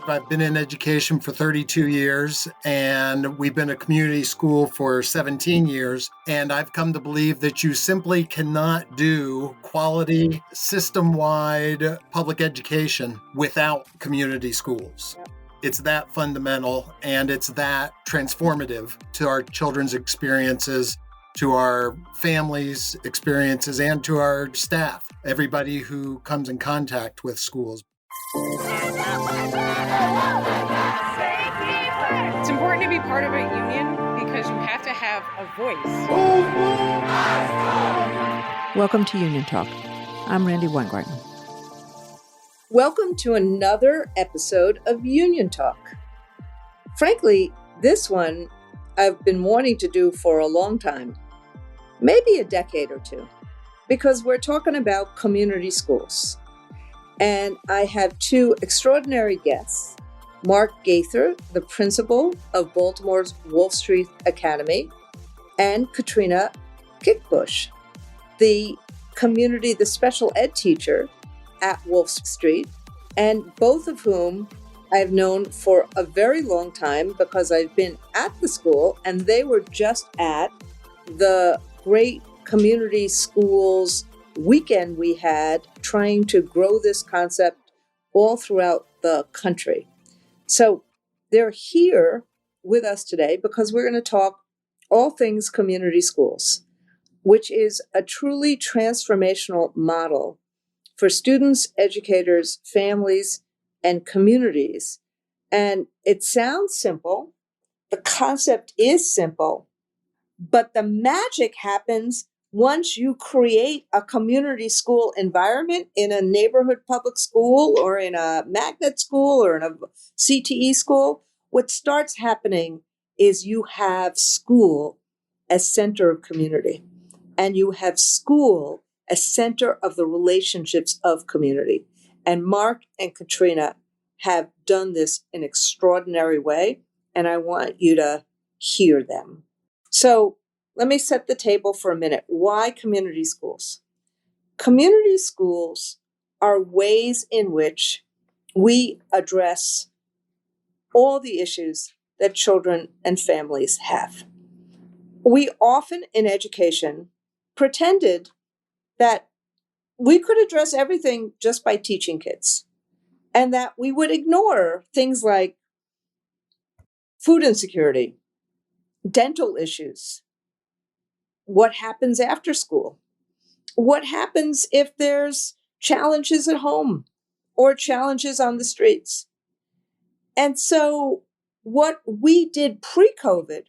I've been in education for 32 years, and we've been a community school for 17 years. And I've come to believe that you simply cannot do quality, system-wide public education without community schools. Yep. It's that fundamental, and it's that transformative to our children's experiences, to our families' experiences, and to our staff, everybody who comes in contact with schools. It's important to be part of a union because you have to have a voice. Welcome to Union Talk. I'm Randi Weingarten. Welcome to another episode of Union Talk. Frankly, this one I've been wanting to do for a long time, maybe a decade or two, because we're talking about community schools. And I have two extraordinary guests, Mark Gaither, the principal of Baltimore's Wolfe Street Academy, and Katrina Kickbush, the special ed teacher at Wolfe Street, and both of whom I've known for a very long time because I've been at the school and they were just at the great community schools weekend we had trying to grow this concept all throughout the country. So they're here with us today because we're going to talk all things community schools, which is a truly transformational model for students, educators, families, and communities. And it sounds simple. The concept is simple, but the magic happens once you create a community school environment in a neighborhood public school or in a magnet school or in a CTE school. What starts happening is you have school as center of community, and you have school as center of the relationships of community. And Mark and Katrina have done this in an extraordinary way, and I want you to hear them. So let me set the table for a minute. Why community schools? Community schools are ways in which we address all the issues that children and families have. We often in education pretended that we could address everything just by teaching kids, and that we would ignore things like food insecurity, dental issues, what happens after school, what happens if there's challenges at home or challenges on the streets. And so what we did pre-COVID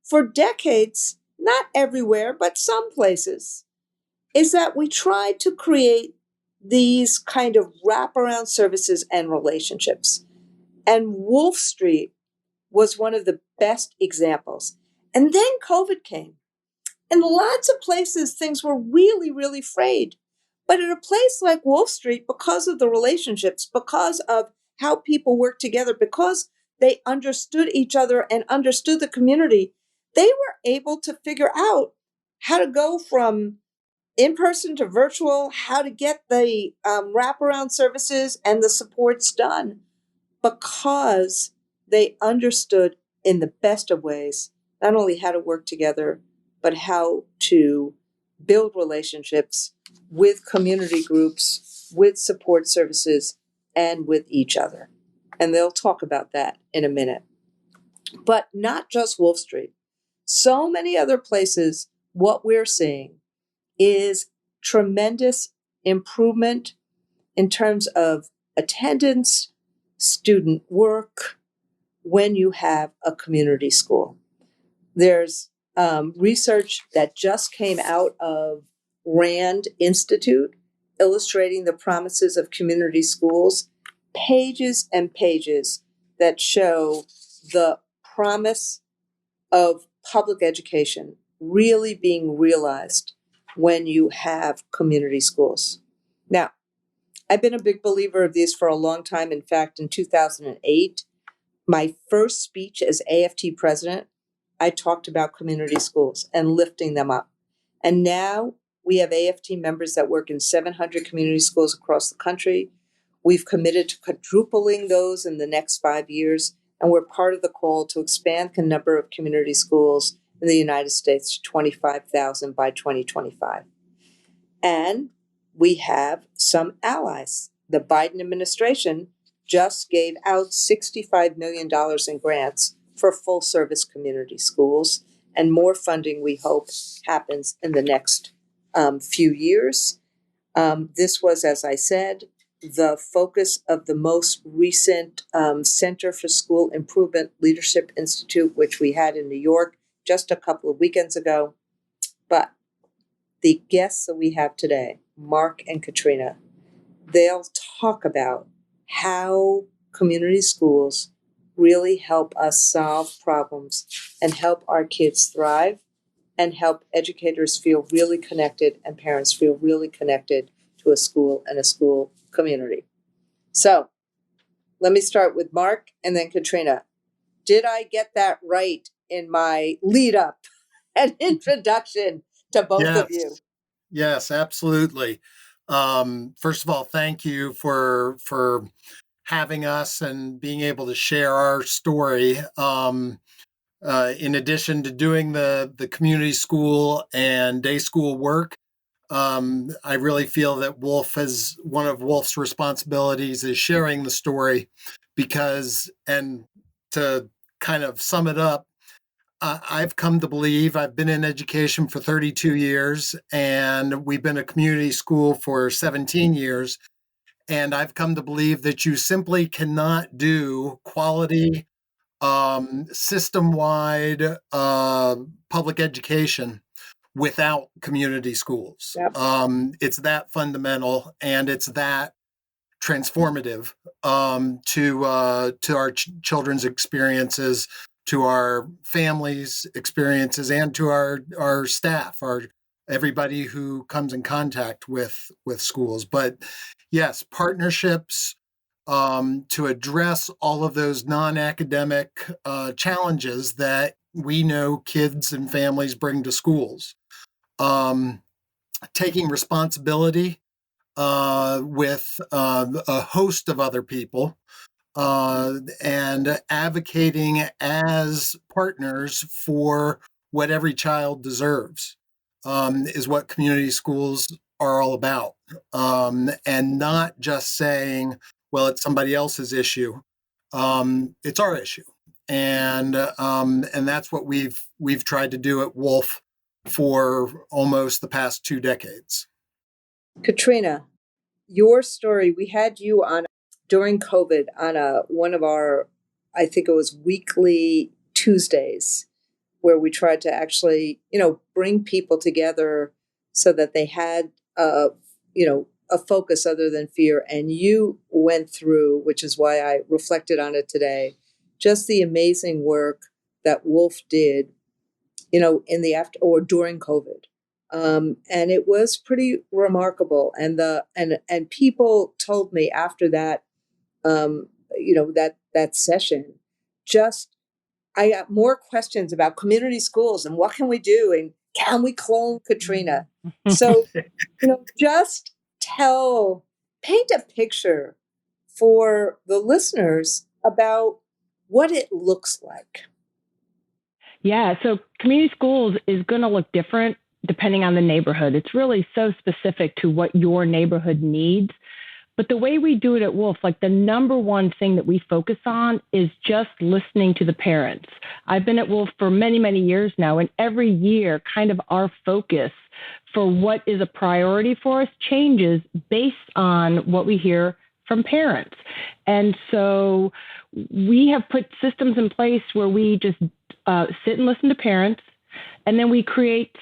for decades, not everywhere, but some places, is that we tried to create these kind of wraparound services and relationships. And Wolfe Street was one of the best examples. And then COVID came. In lots of places, things were really, really frayed. But at a place like Wolfe Street, because of the relationships, because of how people work together, because they understood each other and understood the community, they were able to figure out how to go from in-person to virtual, how to get the wraparound services and the supports done, because they understood in the best of ways, not only how to work together, but how to build relationships with community groups, with support services, and with each other. And they'll talk about that in a minute. But not just Wolfe Street. So many other places, what we're seeing is tremendous improvement in terms of attendance, student work, when you have a community school. There's research that just came out of Rand Institute illustrating the promises of community schools, pages and pages that show the promise of public education really being realized when you have community schools. Now, I've been a big believer of these for a long time. In fact, in 2008, my first speech as AFT president, I talked about community schools and lifting them up. And now we have AFT members that work in 700 community schools across the country. We've committed to quadrupling those in the next 5 years, and we're part of the call to expand the number of community schools in the United States to 25,000 by 2025. And we have some allies. The Biden administration just gave out $65 million in grants for full-service community schools, and more funding, we hope, happens in the next few years. This was, as I said, the focus of the most recent Center for School Improvement Leadership Institute, which we had in New York just a couple of weekends ago. But the guests that we have today, Mark and Katrina, they'll talk about how community schools really help us solve problems and help our kids thrive and help educators feel really connected and parents feel really connected to a school and a school community. So let me start with Mark and then Katrina. Did I get that right in my lead up and introduction to both of you? Yes, absolutely. First of all, thank you for having us and being able to share our story. In addition to doing the community school and day school work, I really feel that one of Wolfe's responsibilities is sharing the story because, and to kind of sum it up, I've come to believe I've been in education for 32 years and we've been a community school for 17 years. And I've come to believe that you simply cannot do quality, system-wide public education without community schools. Yep. It's that fundamental and it's that transformative to our children's experiences, to our families' experiences, and to our staff, everybody who comes in contact with schools. But yes, partnerships to address all of those non-academic challenges that we know kids and families bring to schools. Taking responsibility with a host of other people and advocating as partners for what every child deserves is what community schools are all about. And not just saying, well, it's somebody else's issue. It's our issue. And that's what we've tried to do at Wolfe for almost the past 2 decades. Katrina, your story, we had you on during COVID on one of our, I think it was weekly Tuesdays, where we tried to actually, bring people together so that they had, a focus other than fear. And you went through, which is why I reflected on it today, just the amazing work that Wolfe did, in the after or during COVID. And it was pretty remarkable. And and people told me after that, that session, I got more questions about community schools and what can we do and can we clone Katrina? So, just paint a picture for the listeners about what it looks like. Yeah, so community schools is going to look different depending on the neighborhood. It's really so specific to what your neighborhood needs. But the way we do it at Wolfe, like the number one thing that we focus on is just listening to the parents. I've been at Wolfe for many, many years now, and every year kind of our focus for what is a priority for us changes based on what we hear from parents. And so we have put systems in place where we just sit and listen to parents, and then we create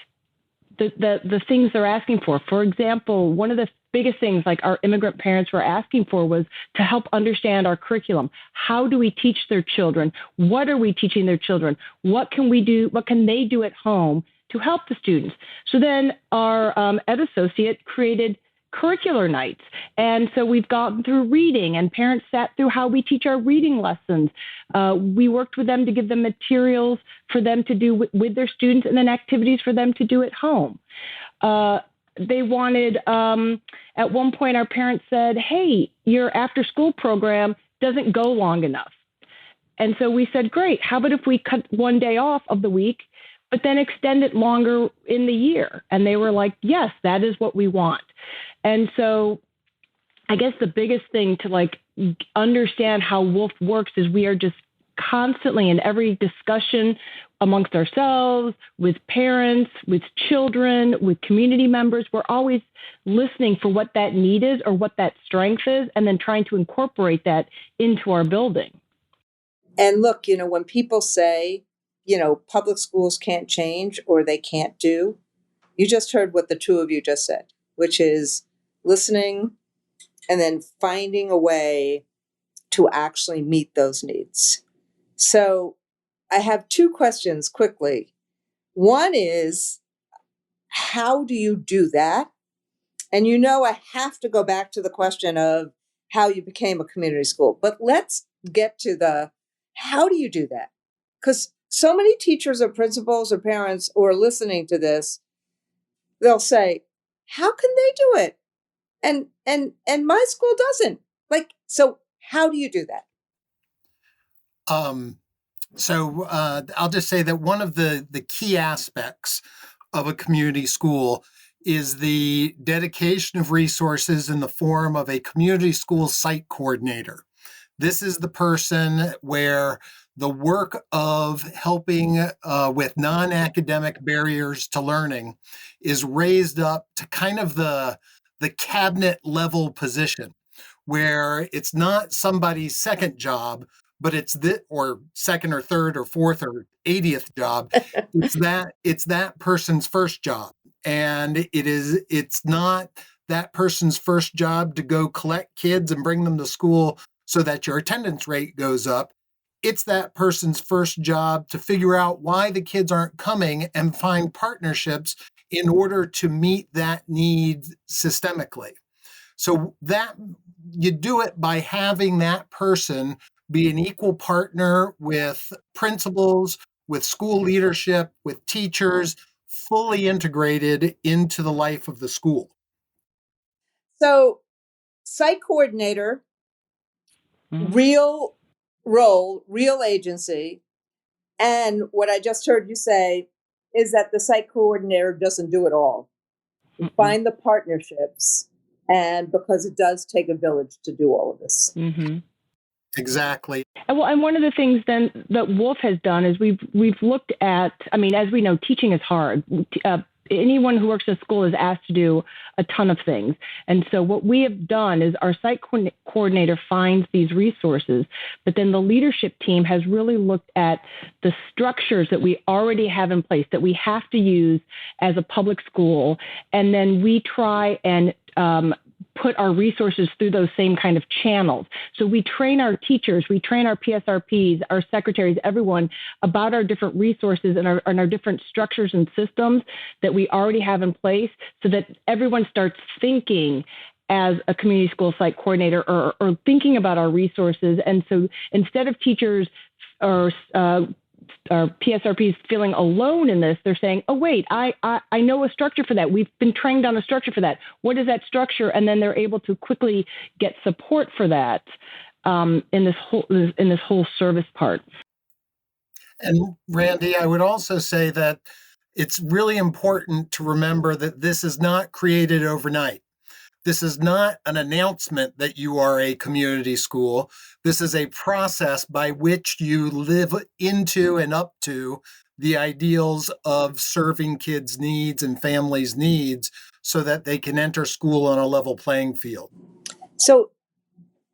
the things they're asking for. For example, one of the biggest things like our immigrant parents were asking for was to help understand our curriculum. How do we teach their children? What are we teaching their children? What can we do? What can they do at home to help the students? So then our ed associate created curricular nights. And so we've gone through reading, and parents sat through how we teach our reading lessons. We worked with them to give them materials for them to do with their students and then activities for them to do at home. they wanted, at one point, our parents said, hey, your after school program doesn't go long enough. And so we said, great, how about if we cut one day off of the week, but then extend it longer in the year? And they were like, yes, that is what we want. And so I guess the biggest thing to like understand how Wolfe works is we are just constantly in every discussion amongst ourselves, with parents, with children, with community members, we're always listening for what that need is or what that strength is, and then trying to incorporate that into our building. And look, when people say, public schools can't change or they can't do, you just heard what the two of you just said, which is listening and then finding a way to actually meet those needs. So I have two questions quickly. One is, how do you do that? And I have to go back to the question of how you became a community school. But let's get to how do you do that? Because so many teachers or principals or parents who are listening to this, they'll say, how can they do it? And my school doesn't. So how do you do that? So I'll just say that one of the key aspects of a community school is the dedication of resources in the form of a community school site coordinator. This is the person where the work of helping with non-academic barriers to learning is raised up to kind of the cabinet level position, where it's not somebody's second job, but it's or second or third or fourth or 80th job. It's that person's first job. And it's not that person's first job to go collect kids and bring them to school so that your attendance rate goes up. It's that person's first job to figure out why the kids aren't coming and find partnerships in order to meet that need systemically. So that you do it by having that person be an equal partner with principals, with school leadership, with teachers, fully integrated into the life of the school. So, site coordinator, real role, real agency. And what I just heard you say is that the site coordinator doesn't do it all. You find the partnerships, and because it does take a village to do all of this. Mm-hmm. Exactly. And one of the things then that Wolfe has done is we've looked at, as we know, teaching is hard. Anyone who works at school is asked to do a ton of things. And so what we have done is our site coordinator finds these resources, but then the leadership team has really looked at the structures that we already have in place that we have to use as a public school. And then we try and put our resources through those same kind of channels. So we train our teachers, we train our PSRPs, our secretaries, everyone about our different resources and our different structures and systems that we already have in place, so that everyone starts thinking as a community school site coordinator or thinking about our resources. And so instead of teachers or our PSRPs feeling alone in this, they're saying, oh, wait, I know a structure for that. We've been trained on a structure for that. What is that structure? And then they're able to quickly get support for that in this whole service part. And Randi, I would also say that it's really important to remember that this is not created overnight. This is not an announcement that you are a community school. This is a process by which you live into and up to the ideals of serving kids' needs and families' needs so that they can enter school on a level playing field. So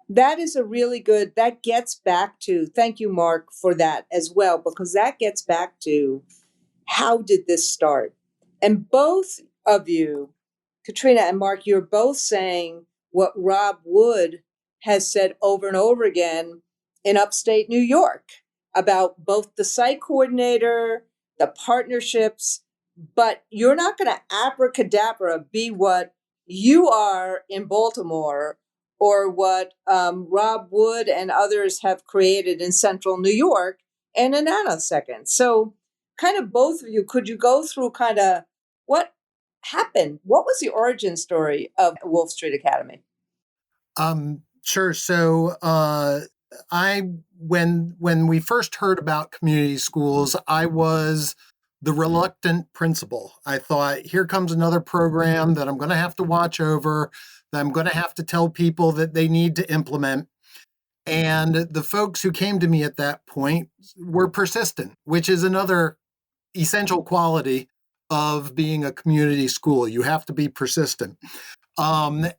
that is that gets back to, thank you, Mark, for that as well, because that gets back to how did this start? And both of you, Katrina and Mark, you're both saying what Rob Wood has said over and over again in upstate New York about both the site coordinator, the partnerships, but you're not going to abracadabra be what you are in Baltimore or what Rob Wood and others have created in central New York in a nanosecond. So kind of both of you, could you go through kind of what happened? What was the origin story of Wolfe Street Academy? Sure. So when we first heard about community schools, I was the reluctant principal. I thought, here comes another program that I'm going to have to watch over, that I'm going to have to tell people that they need to implement. And the folks who came to me at that point were persistent, which is another essential quality of being a community school. You have to be persistent. And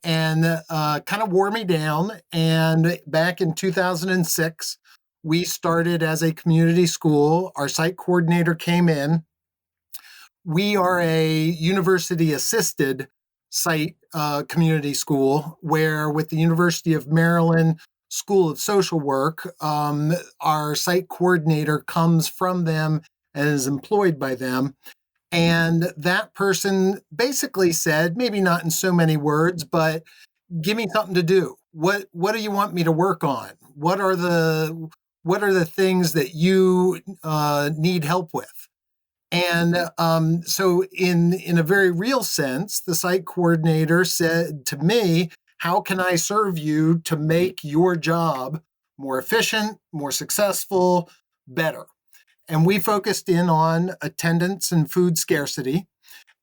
kind of wore me down. And back in 2006, we started as a community school. Our site coordinator came in. We are a university assisted site community school where, with the University of Maryland School of Social Work, our site coordinator comes from them and is employed by them. And that person basically said, maybe not in so many words, but give me something to do. What do you want me to work on? What are the things that you need help with? And so in a very real sense, the site coordinator said to me, how can I serve you to make your job more efficient, more successful, better? And we focused in on attendance and food scarcity.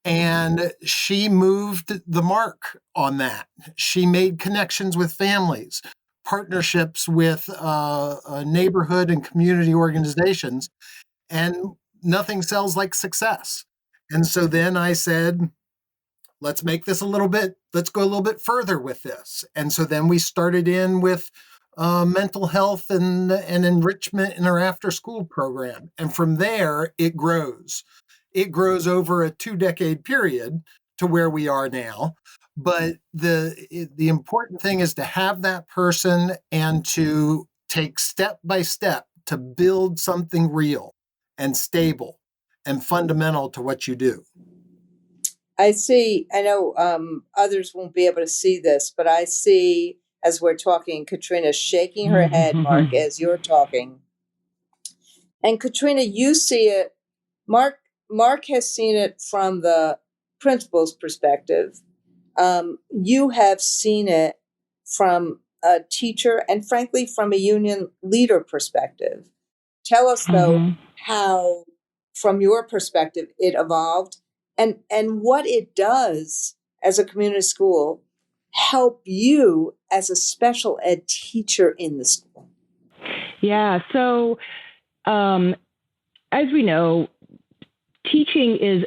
And she moved the mark on that. She made connections with families, partnerships with neighborhood and community organizations, and nothing sells like success. And so then I said, let's make this let's go a little bit further with this. And so then we started in with mental health and enrichment in our after school program. And from there, it grows. It grows over a 2-decade period to where we are now. But the important thing is to have that person and to take step by step to build something real and stable and fundamental to what you do. I see, I know others won't be able to see this, but I see, as we're talking, Katrina shaking her head, Mark, as you're talking. And Katrina, you see it. Mark has seen it from the principal's perspective. You have seen it from a teacher and, frankly, from a union leader perspective. Tell us, though, how, from your perspective, it evolved and what it does as a community school help you as a special ed teacher in the school. Yeah. So, as we know, teaching is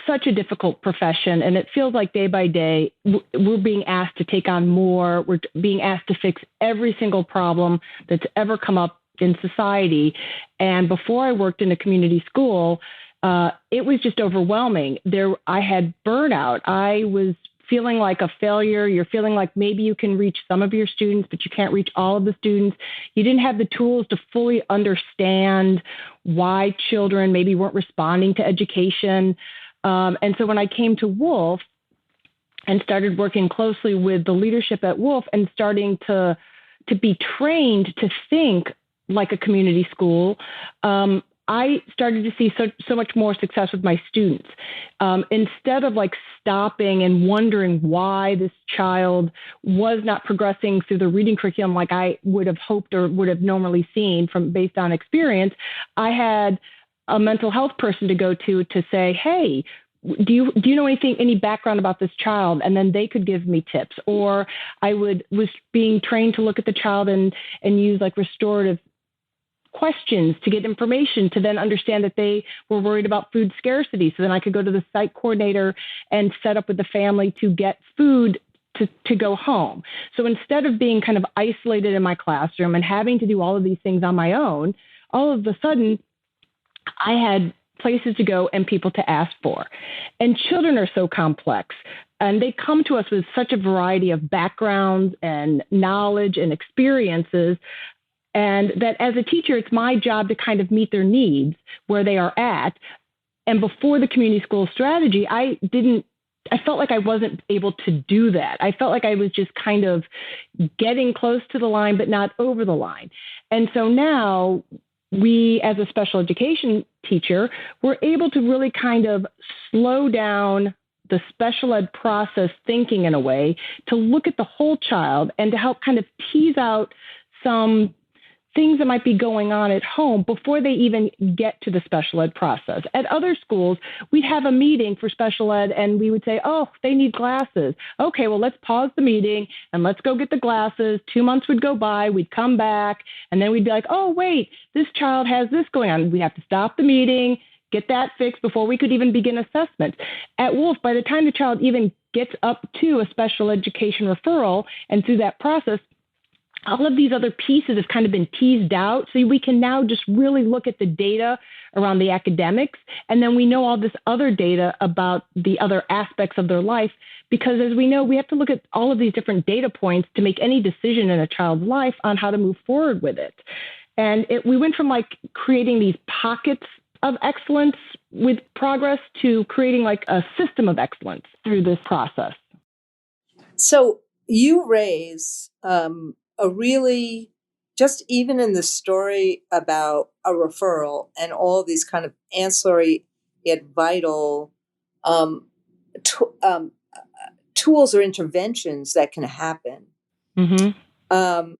such a difficult profession, and it feels like day by day we're being asked to take on more. We're being asked to fix every single problem that's ever come up in society. And before I worked in a community school, it was just overwhelming. I had burnout. I was feeling like a failure. You're feeling like maybe you can reach some of your students, but you can't reach all of the students. You didn't have the tools to fully understand why children maybe weren't responding to education. And so when I came to Wolfe and started working closely with the leadership at Wolfe and starting to be trained to think like a community school, I started to see so much more success with my students. Instead of like stopping and wondering why this child was not progressing through the reading curriculum like I would have hoped or would have normally seen based on experience, I had a mental health person to go to say, hey, do you know any background about this child? And then they could give me tips. Or I was being trained to look at the child and use like restorative questions to get information to then understand that they were worried about food scarcity. So then I could go to the site coordinator and set up with the family to get food to go home. So instead of being kind of isolated in my classroom and having to do all of these things on my own, all of a sudden I had places to go and people to ask for. And children are so complex, and they come to us with such a variety of backgrounds and knowledge and experiences. And that as a teacher, it's my job to kind of meet their needs where they are at. And before the community school strategy, I felt like I wasn't able to do that. I felt like I was just kind of getting close to the line, but not over the line. And so now we, as a special education teacher, were able to really kind of slow down the special ed process thinking in a way to look at the whole child and to help kind of tease out some things that might be going on at home before they even get to the special ed process. At other schools, we'd have a meeting for special ed and we would say, oh, they need glasses. Okay, well, let's pause the meeting and let's go get the glasses. 2 months would go by, we'd come back, and then we'd be like, oh, wait, this child has this going on. We have to stop the meeting, get that fixed before we could even begin assessment. At Wolfe, by the time the child even gets up to a special education referral and through that process, all of these other pieces have kind of been teased out. So we can now just really look at the data around the academics. And then we know all this other data about the other aspects of their life, because as we know, we have to look at all of these different data points to make any decision in a child's life on how to move forward with it. And we went from like creating these pockets of excellence with progress to creating like a system of excellence through this process. So you raise a really, just even in the story about a referral and all these kind of ancillary yet vital tools or interventions that can happen. Mm-hmm.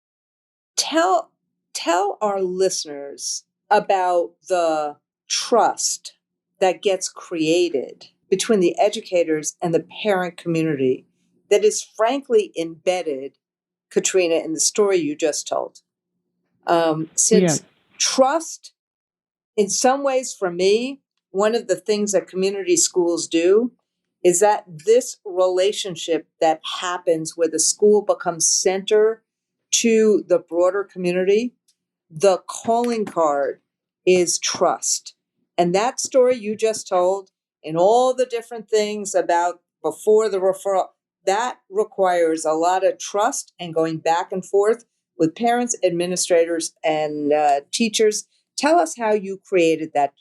Tell our listeners about the trust that gets created between the educators and the parent community that is frankly embedded, Katrina, in the story you just told. Since trust, in some ways for me, one of the things that community schools do is that this relationship that happens where the school becomes center to the broader community, the calling card is trust. And that story you just told and all the different things about before the referral, that requires a lot of trust and going back and forth with parents, administrators, and teachers. Tell us how you created that,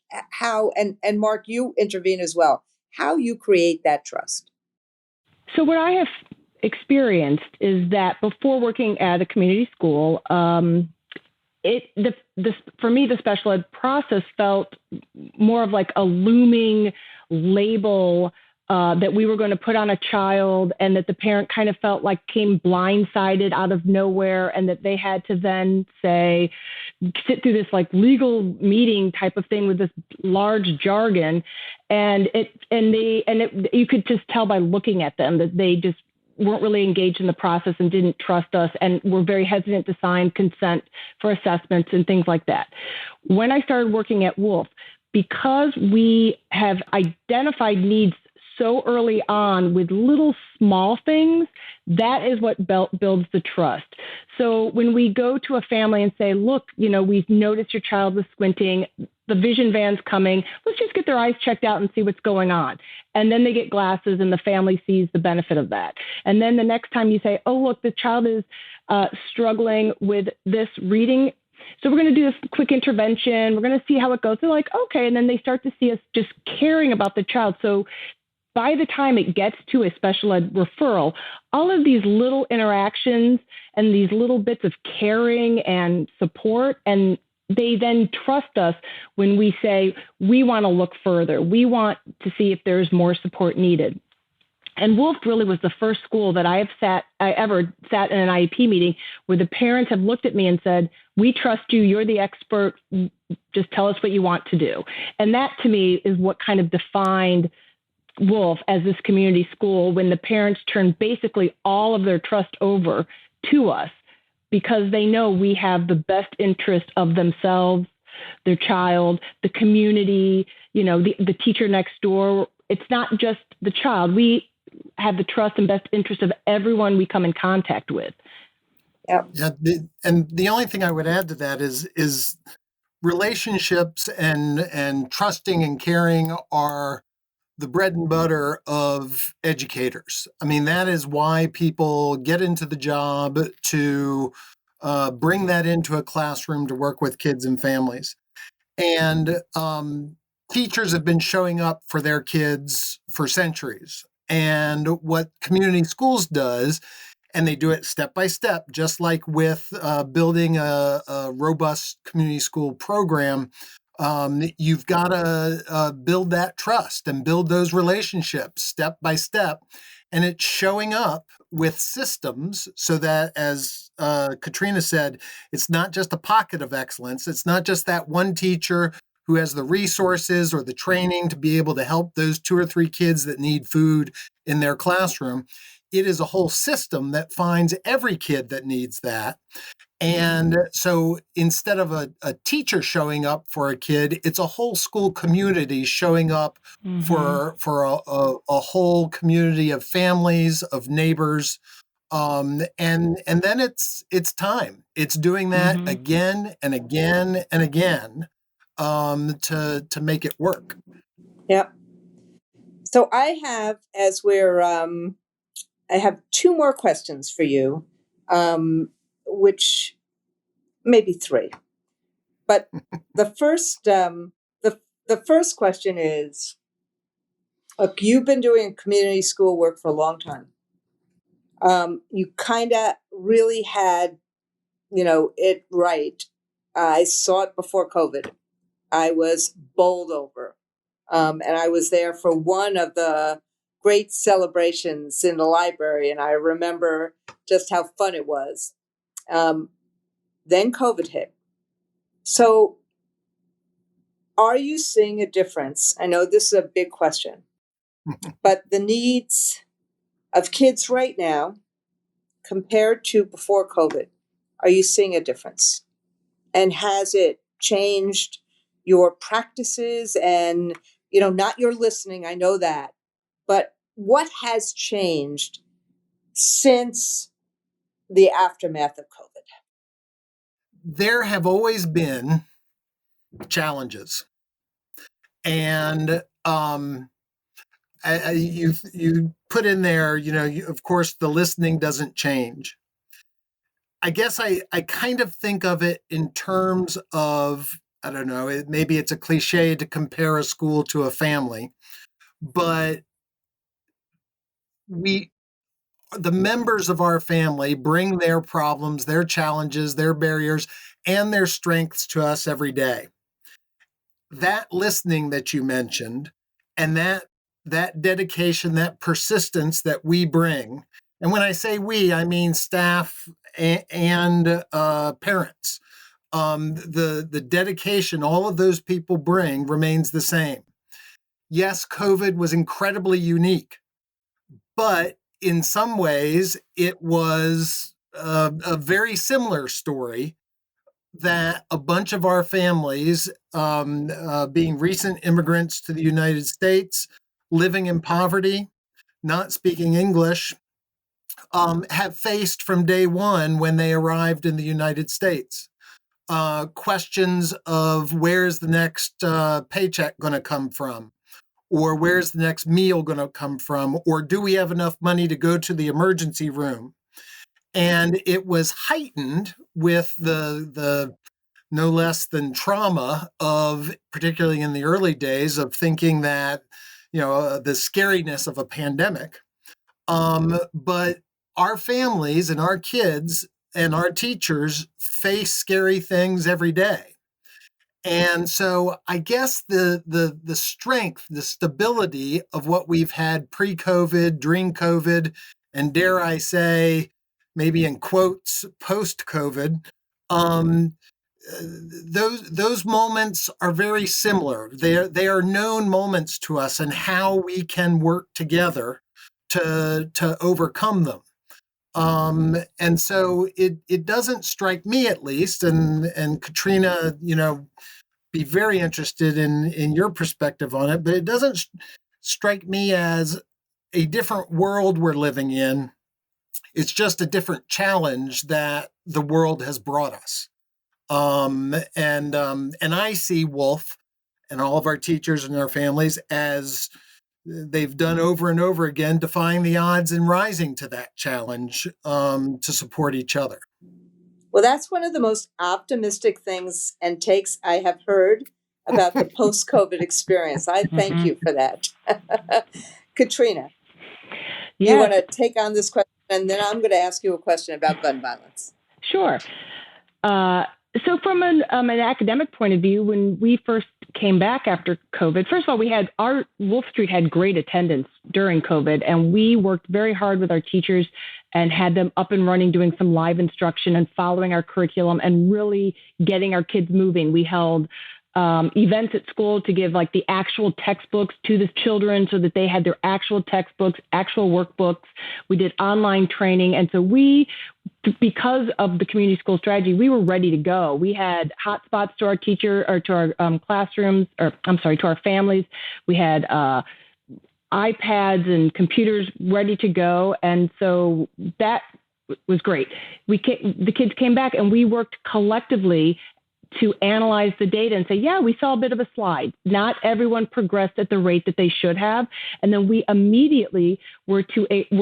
and Mark, you intervene as well, how you create that trust. So what I have experienced is that before working at a community school, for me, the special ed process felt more of like a looming label that we were going to put on a child, and that the parent kind of felt like came blindsided out of nowhere, and that they had to then sit through this like legal meeting type of thing with this large jargon, and you could just tell by looking at them that they just weren't really engaged in the process and didn't trust us and were very hesitant to sign consent for assessments and things like that. When I started working at Wolfe, because we have identified needs so early on with little small things, that is what builds the trust. So when we go to a family and say, look, we've noticed your child was squinting, the vision van's coming, let's just get their eyes checked out and see what's going on. And then they get glasses and the family sees the benefit of that. And then the next time you say, oh, look, the child is struggling with this reading, so we're going to do this quick intervention. We're going to see how it goes. They're like, okay. And then they start to see us just caring about the child. So by the time it gets to a special ed referral, all of these little interactions and these little bits of caring and support, and they then trust us when we say, we want to look further. We want to see if there's more support needed. And Wolfe really was the first school that I ever sat in an IEP meeting where the parents have looked at me and said, we trust you. You're the expert. Just tell us what you want to do. And that to me is what kind of defined Wolfe as this community school, when the parents turn basically all of their trust over to us because they know we have the best interest of themselves, their child, the community, the teacher next door. It's not just the child. We have the trust and best interest of everyone we come in contact with. Yep. Yeah. And the only thing I would add to that is relationships and trusting and caring are the bread and butter of educators. I mean, that is why people get into the job, to bring that into a classroom to work with kids and families. And teachers have been showing up for their kids for centuries. And what community schools does, and they do it step by step, just like with building a robust community school program, You've got to build that trust and build those relationships step by step. And it's showing up with systems so that, as Katrina said, it's not just a pocket of excellence. It's not just that one teacher who has the resources or the training to be able to help those 2 or 3 kids that need food in their classroom. It is a whole system that finds every kid that needs that. And so instead of a teacher showing up for a kid, it's a whole school community showing up for a whole community of families, of neighbors. And then it's time. It's doing that again and again and again to make it work. Yep. So I have, I have 2 more questions for you, which maybe 3. But the first, the first question is, look, you've been doing community school work for a long time. You kind of really had, it right. I saw it before COVID. I was bowled over. And I was there for one of the great celebrations in the library. And I remember just how fun it was. Then COVID hit. So are you seeing a difference? I know this is a big question, but the needs of kids right now compared to before COVID, are you seeing a difference? And has it changed your practices and, not your listening, I know that, but what has changed since the aftermath of COVID? There have always been challenges. And you put in there, of course, the listening doesn't change. I guess I kind of think of it in terms of, I don't know, maybe it's a cliche to compare a school to a family, but the members of our family bring their problems, their challenges, their barriers, and their strengths to us every day. That listening that you mentioned and that dedication, that persistence that we bring, and when I say we, I mean staff and parents, the dedication all of those people bring remains the same. Yes, COVID was incredibly unique, but in some ways it was a very similar story that a bunch of our families, being recent immigrants to the United States, living in poverty, not speaking English, have faced from day one when they arrived in the United States. Questions of where's the next paycheck going to come from? Or where's the next meal going to come from? Or do we have enough money to go to the emergency room? And it was heightened with the no less than trauma of, particularly in the early days, of thinking that, the scariness of a pandemic. But our families and our kids and our teachers face scary things every day. And so I guess the strength, the stability of what we've had pre-COVID, during COVID, and dare I say, maybe in quotes, post-COVID, those moments are very similar. They are known moments to us and how we can work together to overcome them. And so it doesn't strike me, at least, and Katrina, be very interested in your perspective on it, but it doesn't strike me as a different world we're living in. It's just a different challenge that the world has brought us. And I see Wolfe and all of our teachers and our families as they've done over and over again, defying the odds and rising to that challenge to support each other. Well, that's one of the most optimistic things and takes I have heard about the post-COVID experience. I thank you for that. Katrina, you want to take on this question, and then I'm going to ask you a question about gun violence. Sure. So from an academic point of view, when we first came back after COVID, first of all, our Wolfe Street had great attendance during COVID, and we worked very hard with our teachers and had them up and running, doing some live instruction and following our curriculum and really getting our kids moving. We held events at school to give like the actual textbooks to the children so that they had their actual textbooks, actual workbooks. We did online training. And so because of the community school strategy, we were ready to go. We had hotspots to our to our classrooms, to our families. We had iPads and computers ready to go. And so that was great. The kids came back and we worked collectively to analyze the data and say, yeah, we saw a bit of a slide. Not everyone progressed at the rate that they should have. And then we immediately were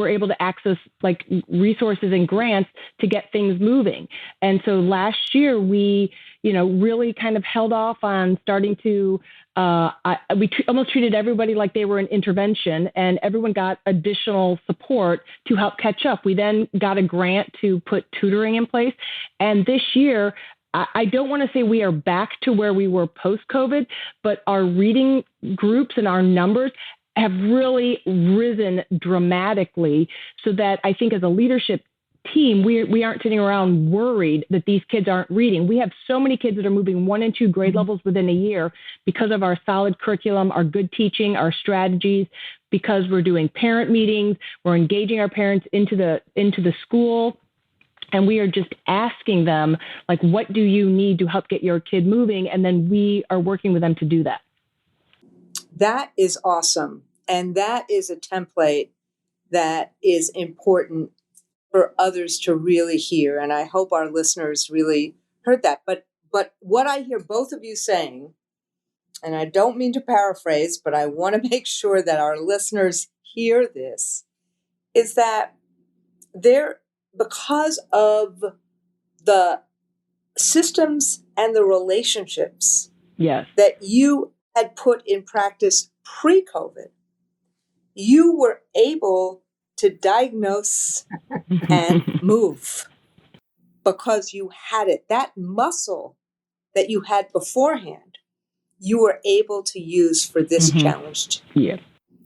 able to access like resources and grants to get things moving. And so last year we, really kind of held off on starting to, we almost treated everybody like they were an intervention, and everyone got additional support to help catch up. We then got a grant to put tutoring in place. And this year, I don't want to say we are back to where we were post-COVID, but our reading groups and our numbers have really risen dramatically, so that I think as a leadership team, we aren't sitting around worried that these kids aren't reading. We have so many kids that are moving 1 and 2 grade levels within a year because of our solid curriculum, our good teaching, our strategies, because we're doing parent meetings, we're engaging our parents into the school. And we are just asking them, like, what do you need to help get your kid moving? And then we are working with them to do that. That is awesome. And that is a template that is important for others to really hear. And I hope our listeners really heard that. But what I hear both of you saying, and I don't mean to paraphrase, but I want to make sure that our listeners hear this, is that because of the systems and the relationships that you had put in practice pre-COVID, you were able to diagnose and move because you had it. That muscle that you had beforehand, you were able to use for this challenge. Yeah.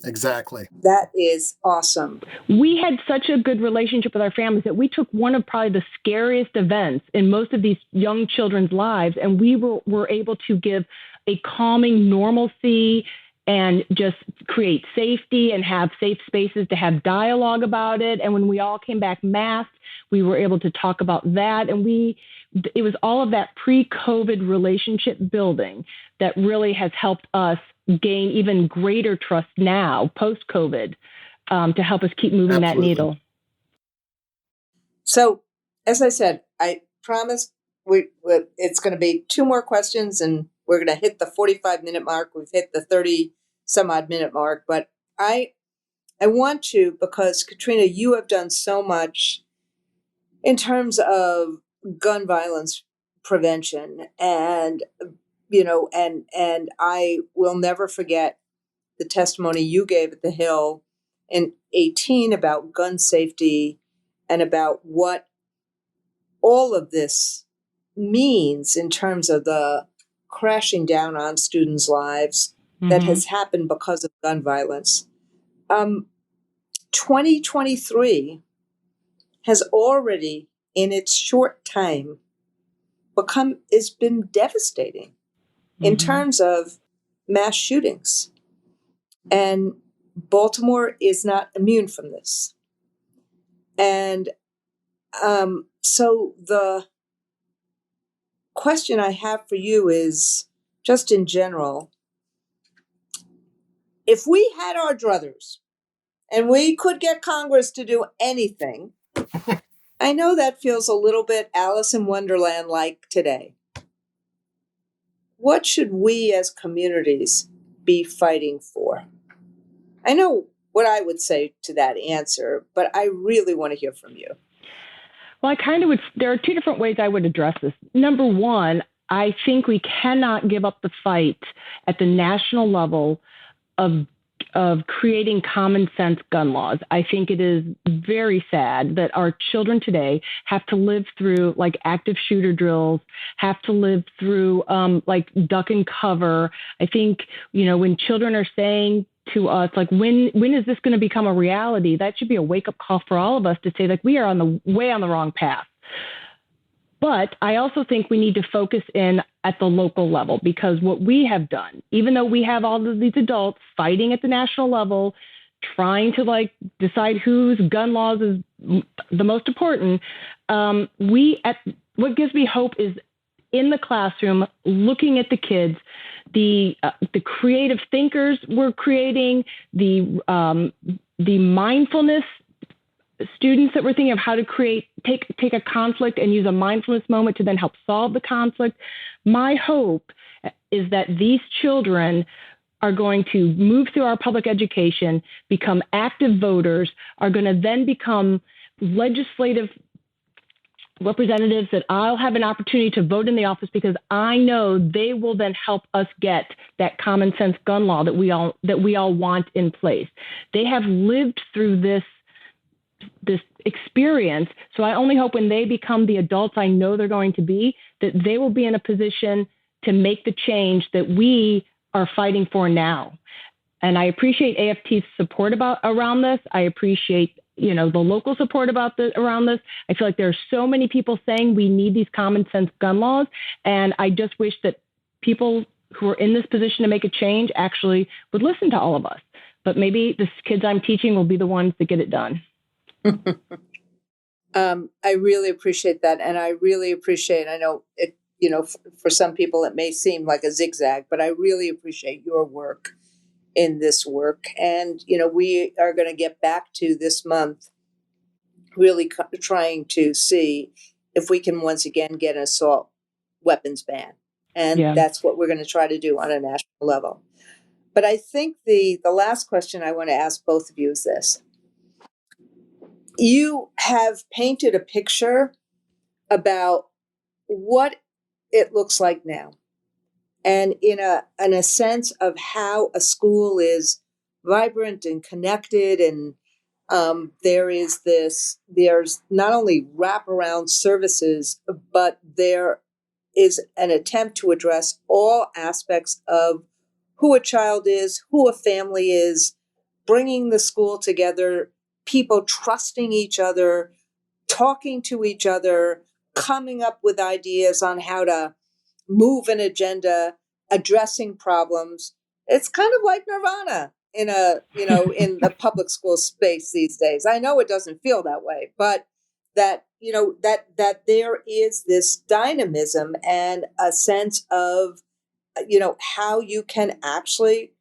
Exactly. That is awesome. We had such a good relationship with our families that we took one of probably the scariest events in most of these young children's lives, and we were able to give a calming normalcy and just create safety and have safe spaces to have dialogue about it. And when we all came back masked, we were able to talk about that. And it was all of that pre-COVID relationship building that really has helped us gain even greater trust now, post-COVID, to help us keep moving that needle. So, as I said, I promised it's going to be 2 more questions, and we're going to hit the 45-minute mark. We've hit the 30-some-odd minute mark. But I want to, because, Katrina, you have done so much in terms of gun violence prevention, and and I will never forget the testimony you gave at the Hill in 2018 about gun safety and about what all of this means in terms of the crashing down on students' lives that has happened because of gun violence. 2023 has already, in its short time, it's been devastating in terms of mass shootings. And Baltimore is not immune from this. And so the question I have for you is, just in general, if we had our druthers and we could get Congress to do anything, I know that feels a little bit Alice in Wonderland-like today. What should we as communities be fighting for? I know what I would say to that answer, but I really want to hear from you. Well, there are 2 different ways I would address this. Number one, I think we cannot give up the fight at the national level of creating common sense gun laws. I think it is very sad that our children today have to live through like active shooter drills, have to live through like duck and cover. I think, when children are saying to us, like, when is this going to become a reality? That should be a wake up call for all of us to say, like, we are on the wrong path. But I also think we need to focus in at the local level, because what we have done, even though we have all of these adults fighting at the national level, trying to like decide whose gun laws is the most important, what gives me hope is in the classroom, looking at the kids, the creative thinkers we're creating, the mindfulness students that we're thinking of how to take a conflict and use a mindfulness moment to then help solve the conflict. My hope is that these children are going to move through our public education, become active voters, are going to then become legislative representatives that I'll have an opportunity to vote in the office, because I know they will then help us get that common sense gun law that we all want in place. They have lived through this experience. So I only hope when they become the adults I know they're going to be, that they will be in a position to make the change that we are fighting for now. And I appreciate AFT's support around this. I appreciate, the local support around this. I feel like there are so many people saying we need these common sense gun laws. And I just wish that people who are in this position to make a change actually would listen to all of us. But maybe the kids I'm teaching will be the ones that get it done. I really appreciate that. And I really appreciate, I know it, for some people it may seem like a zigzag, but I really appreciate your work in this work. And, we are going to get back to this month, really trying to see if we can once again get an assault weapons ban. And that's what we're going to try to do on a national level. But I think the last question I want to ask both of you is this. You have painted a picture about what it looks like now, and in a sense of how a school is vibrant and connected, and there's not only wraparound services, but there is an attempt to address all aspects of who a child is, who a family is, bringing the school together, people trusting each other, talking to each other, coming up with ideas on how to move an agenda, addressing problems. It's kind of like nirvana in in the public school space these days. I know it doesn't feel that way, but that there is this dynamism and a sense of how you can actually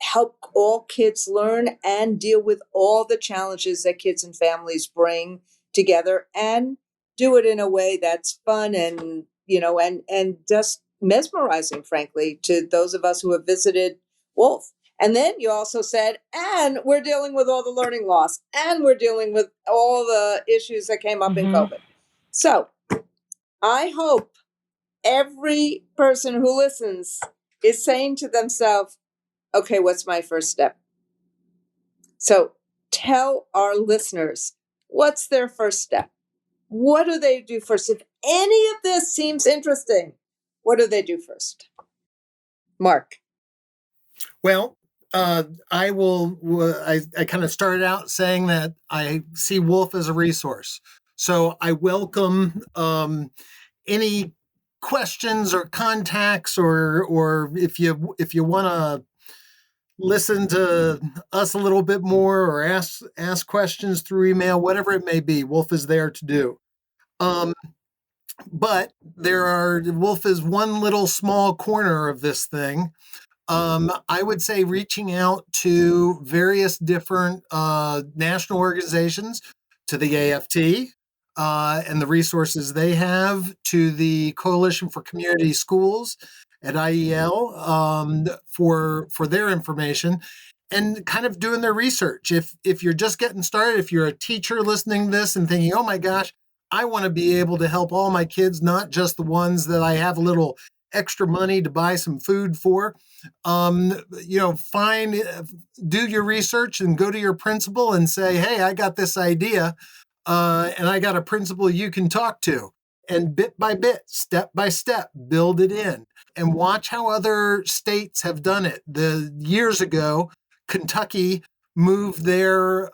help all kids learn and deal with all the challenges that kids and families bring together, and do it in a way that's fun and and just mesmerizing, frankly, to those of us who have visited Wolfe. And then you also said, and we're dealing with all the learning loss, and we're dealing with all the issues that came up in COVID. So I hope every person who listens is saying to themselves, okay, what's my first step? So tell our listeners, what's their first step? What do they do first? If any of this seems interesting, what do they do first? Mark. Well, I kind of started out saying that I see Wolfe as a resource. So I welcome any questions or contacts, or if you want to listen to us a little bit more, or ask questions through email, whatever it may be, Wolfe is there to do. But Wolfe is one little small corner of this thing. I would say reaching out to various different national organizations, to the AFT and the resources they have, to the Coalition for Community Schools at IEL for their information, and kind of doing their research. If you're just getting started, if you're a teacher listening to this and thinking, oh my gosh, I want to be able to help all my kids, not just the ones that I have a little extra money to buy some food for, do your research and go to your principal and say, hey, I got this idea, and I got a principal you can talk to. And bit by bit, step by step, build it in and watch how other states have done it. Years ago, Kentucky moved their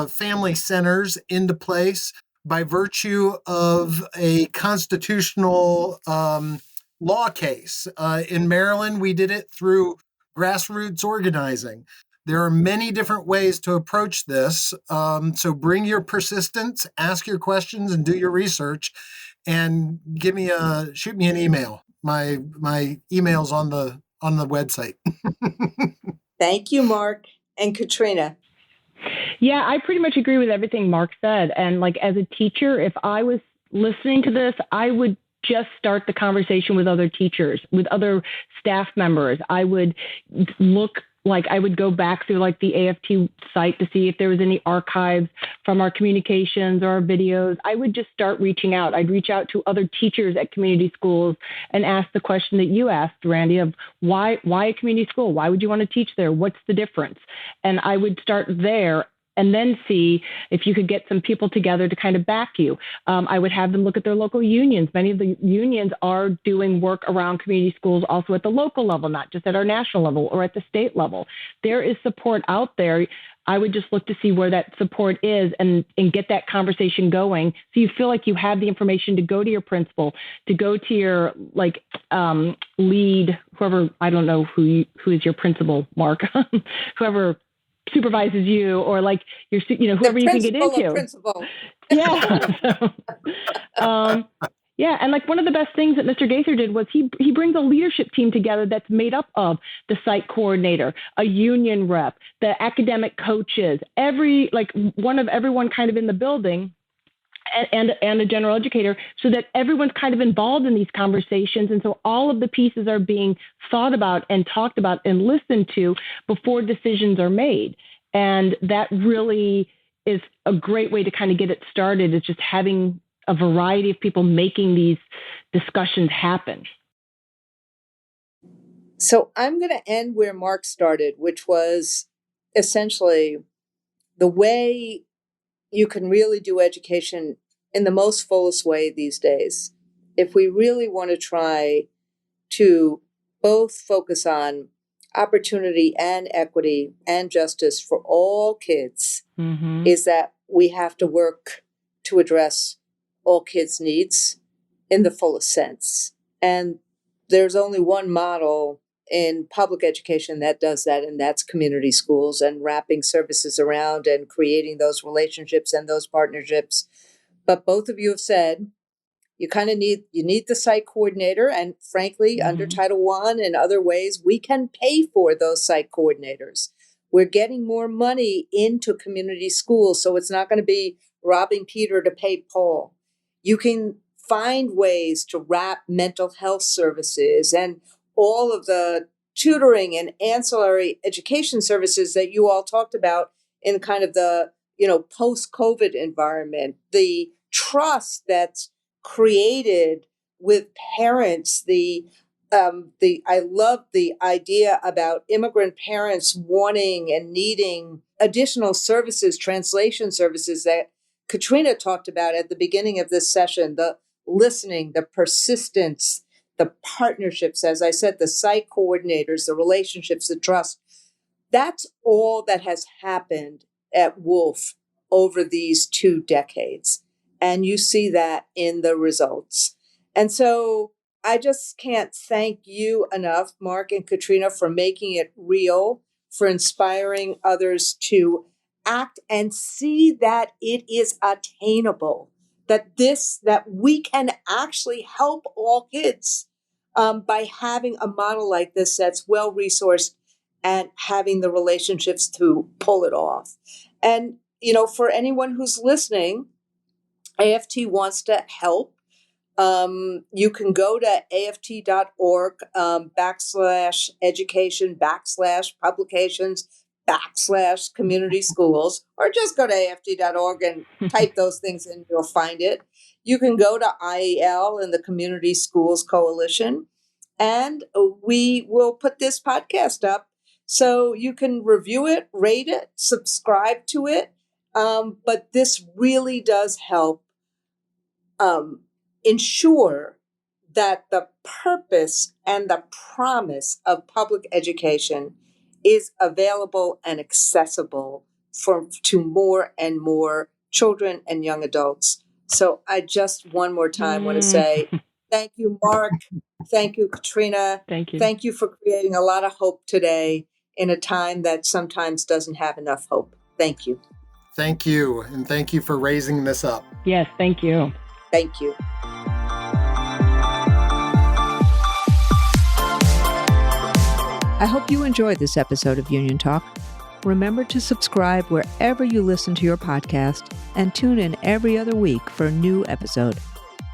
family centers into place by virtue of a constitutional law case. In Maryland, we did it through grassroots organizing. There are many different ways to approach this. So bring your persistence, ask your questions, and do your research. And shoot me an email. My email's on the website. Thank you, Mark and Katrina. Yeah, I pretty much agree with everything Mark said. And like as a teacher, if I was listening to this, I would just start the conversation with other teachers, with other staff members. I would I would go back through like the AFT site to see if there was any archives from our communications or our videos. I would just start reaching out. I'd reach out to other teachers at community schools and ask the question that you asked, Randy, of why a community school? Why would you want to teach there? What's the difference? And I would start there and then see if you could get some people together to kind of back you. I would have them look at their local unions. Many of the unions are doing work around community schools also at the local level, not just at our national level or at the state level. There is support out there. I would just look to see where that support is and get that conversation going. So you feel like you have the information to go to your principal, to go to your lead, whoever, I don't know who is your principal, Mark, whoever supervises you, or like your, whoever you can get into. Principal. Yeah. Yeah. And like one of the best things that Mr. Gaither did was he brings a leadership team together that's made up of the site coordinator, a union rep, the academic coaches, everyone kind of in the building, and a general educator, so that everyone's kind of involved in these conversations. And so all of the pieces are being thought about and talked about and listened to before decisions are made. And that really is a great way to kind of get it started, is just having a variety of people making these discussions happen. So I'm going to end where Mark started, which was essentially the way you can really do education in the most fullest way these days. If we really want to try to both focus on opportunity and equity and justice for all kids, is that we have to work to address all kids' needs in the fullest sense. And there's only one model in public education that does that, and that's community schools, and wrapping services around and creating those relationships and those partnerships. But both of you have said you kind of need the site coordinator, and frankly, under Title I and other ways, we can pay for those site coordinators. We're getting more money into community schools, so it's not going to be robbing Peter to pay Paul. You can find ways to wrap mental health services and all of the tutoring and ancillary education services that you all talked about in kind of the, post-COVID environment, the trust that's created with parents, I love the idea about immigrant parents wanting and needing additional services, translation services that Katrina talked about at the beginning of this session, the listening, the persistence, the partnerships, as I said, the site coordinators, the relationships, the trust. That's all that has happened at Wolfe over these 2 decades. And you see that in the results. And so I just can't thank you enough, Mark and Katrina, for making it real, for inspiring others to act and see that it is attainable, that we can actually help all kids by having a model like this that's well-resourced and having the relationships to pull it off. And, for anyone who's listening, AFT wants to help. You can go to aft.org /education/publications /community schools, or just go to aft.org and type those things in, you'll find it. you can go to IEL and the Community Schools Coalition, and we will put this podcast up so you can review it, rate it, subscribe to it. But this really does help ensure that the purpose and the promise of public education is available and accessible to more and more children and young adults. So I just one more time want to say thank you, Mark. Thank you, Katrina. Thank you. Thank you for creating a lot of hope today in a time that sometimes doesn't have enough hope. Thank you. Thank you. And thank you for raising this up. Yes, thank you. Thank you. I hope you enjoyed this episode of Union Talk. Remember to subscribe wherever you listen to your podcast and tune in every other week for a new episode.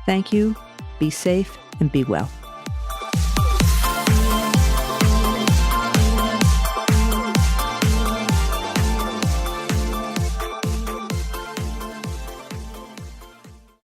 Thank you, be safe, and be well.